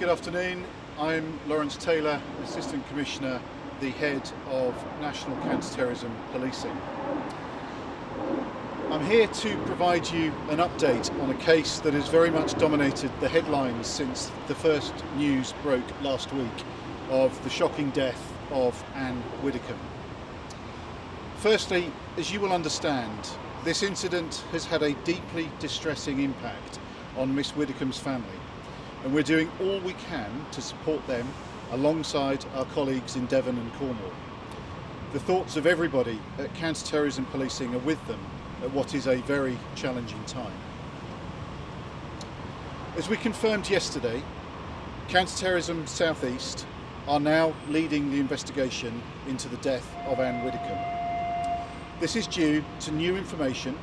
Good afternoon. I'm Laurence Taylor, Assistant Commissioner, the Head of National Counter-Terrorism Policing. I'm here to provide you an update on a case that has very much dominated the headlines since the first news broke last week of the shocking death of Ann Widdecombe. Firstly, as you will understand, this incident has had a deeply distressing impact on Miss Widdecombe's family, and we're doing all we can to support them alongside our colleagues in Devon and Cornwall. The thoughts of everybody at Counter Terrorism Policing are with them at what is a very challenging time. As we confirmed yesterday, Counter Terrorism South East are now leading the investigation into the death of Ann Widdecombe. This is due to new information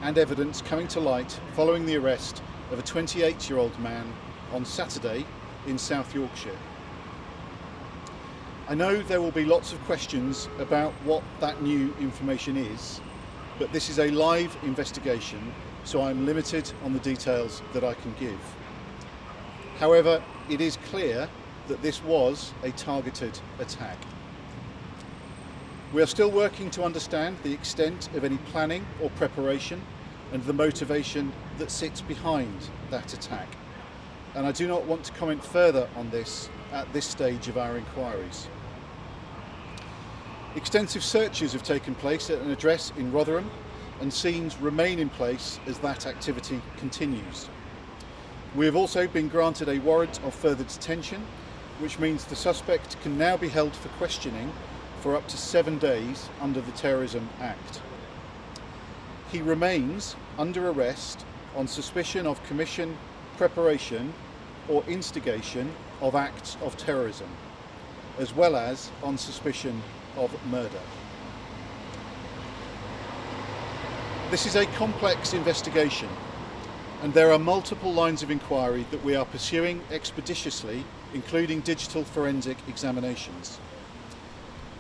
and evidence coming to light following the arrest of a 28-year-old man on Saturday in South Yorkshire. I know there will be lots of questions about what that new information is, but this is a live investigation, so I'm limited on the details that I can give. However, it is clear that this was a targeted attack. We are still working to understand the extent of any planning or preparation and the motivation that sits behind that attack. And I do not want to comment further on this at this stage of our inquiries. Extensive searches have taken place at an address in Rotherham, and scenes remain in place as that activity continues. We have also been granted a warrant of further detention, which means the suspect can now be held for questioning for up to 7 days under the Terrorism Act. He remains under arrest on suspicion of commission, preparation or instigation of acts of terrorism, as well as on suspicion of murder. This is a complex investigation, and there are multiple lines of inquiry that we are pursuing expeditiously, including digital forensic examinations.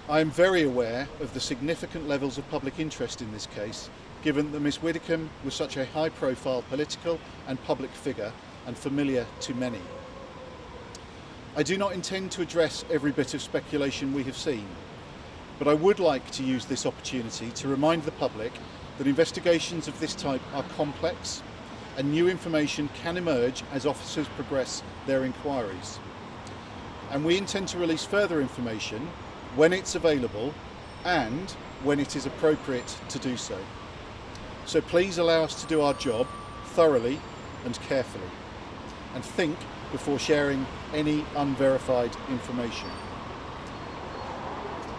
I am very aware of the significant levels of public interest in this case, given that Miss Widdecombe was such a high-profile political and public figure and familiar to many. I do not intend to address every bit of speculation we have seen, but I would like to use this opportunity to remind the public that investigations of this type are complex and new information can emerge as officers progress their inquiries. And we intend to release further information when it's available and when it is appropriate to do so. So please allow us to do our job thoroughly and carefully, and think before sharing any unverified information.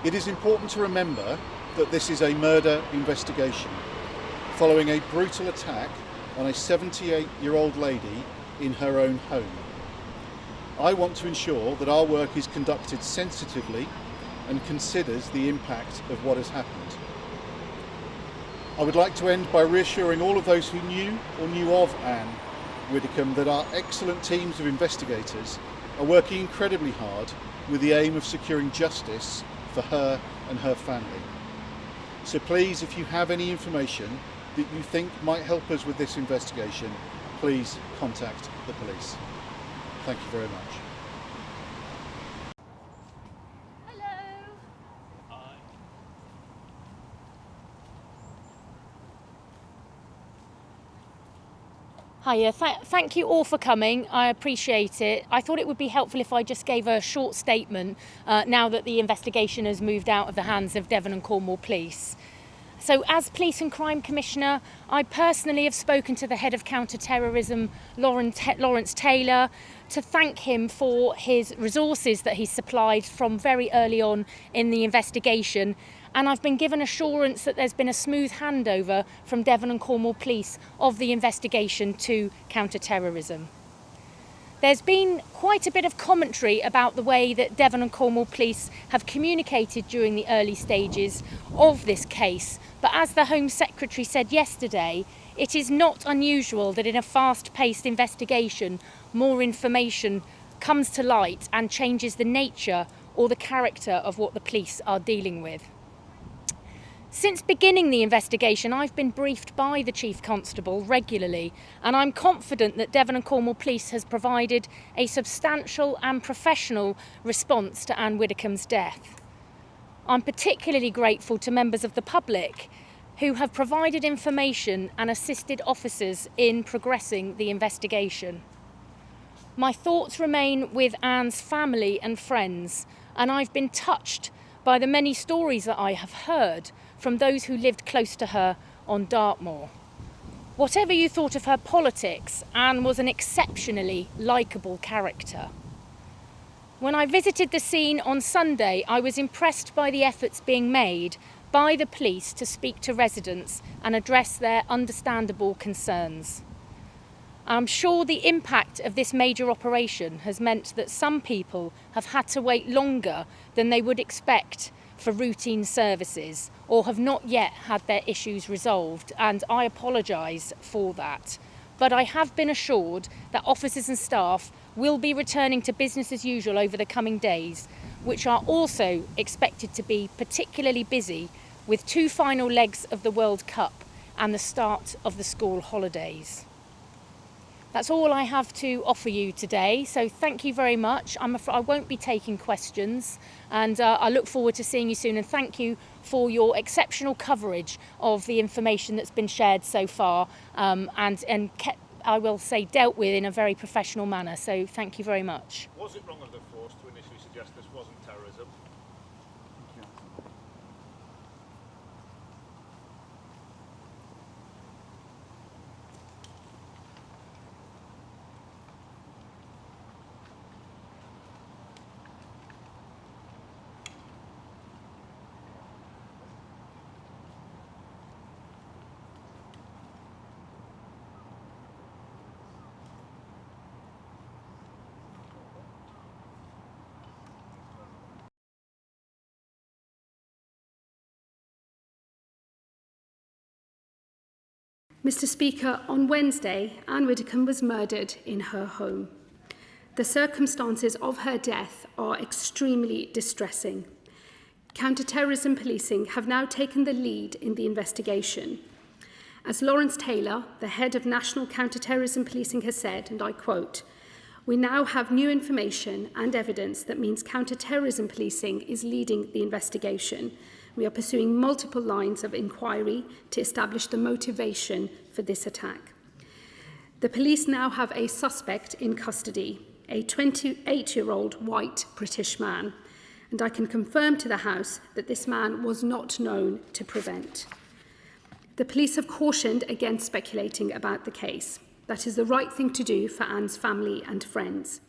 It is important to remember that this is a murder investigation following a brutal attack on a 78-year-old lady in her own home. I want to ensure that our work is conducted sensitively and considers the impact of what has happened. I would like to end by reassuring all of those who knew or knew of Ann Widdecombe that our excellent teams of investigators are working incredibly hard with the aim of securing justice for her and her family. So please, if you have any information that you think might help us with this investigation, please contact the police. Thank you very much. Hiya, thank you all for coming. I appreciate it. I thought it would be helpful if I just gave a short statement now that the investigation has moved out of the hands of Devon and Cornwall Police. So as Police and Crime Commissioner, I personally have spoken to the Head of Counter Terrorism, Laurence Taylor, to thank him for his resources that he supplied from very early on in the investigation. And I've been given assurance that there's been a smooth handover from Devon and Cornwall Police of the investigation to counter-terrorism. There's been quite a bit of commentary about the way that Devon and Cornwall Police have communicated during the early stages of this case, but as the Home Secretary said yesterday, it is not unusual that in a fast-paced investigation, more information comes to light and changes the nature or the character of what the police are dealing with. Since beginning the investigation, I've been briefed by the Chief Constable regularly, and I'm confident that Devon and Cornwall Police has provided a substantial and professional response to Ann Widdecombe's death. I'm particularly grateful to members of the public who have provided information and assisted officers in progressing the investigation. My thoughts remain with Ann's family and friends, and I've been touched by the many stories that I have heard from those who lived close to her on Dartmoor. Whatever you thought of her politics, Ann was an exceptionally likeable character. When I visited the scene on Sunday, I was impressed by the efforts being made by the police to speak to residents and address their understandable concerns. I'm sure the impact of this major operation has meant that some people have had to wait longer than they would expect for routine services or have not yet had their issues resolved, and I apologise for that. But I have been assured that officers and staff will be returning to business as usual over the coming days, which are also expected to be particularly busy with 2 final legs of the World Cup and the start of the school holidays. That's all I have to offer you today, so thank you very much. I won't be taking questions, and I look forward to seeing you soon, and thank you for your exceptional coverage of the information that's been shared so far, and kept, I will say, dealt with in a very professional manner, so thank you very much. Was it wrong of the force to initially suggest this wasn't terrorism? Mr. Speaker, on Wednesday, Ann Widdecombe was murdered in her home. The circumstances of her death are extremely distressing. Counter-terrorism policing have now taken the lead in the investigation. As Laurence Taylor, the head of National Counter-Terrorism Policing, has said, and I quote, "We now have new information and evidence that means counter-terrorism policing is leading the investigation. We are pursuing multiple lines of inquiry to establish the motivation for this attack." The police now have a suspect in custody, a 28-year-old white British man, and I can confirm to the House that this man was not known to prevent. The police have cautioned against speculating about the case. That is the right thing to do for Anne's family and friends.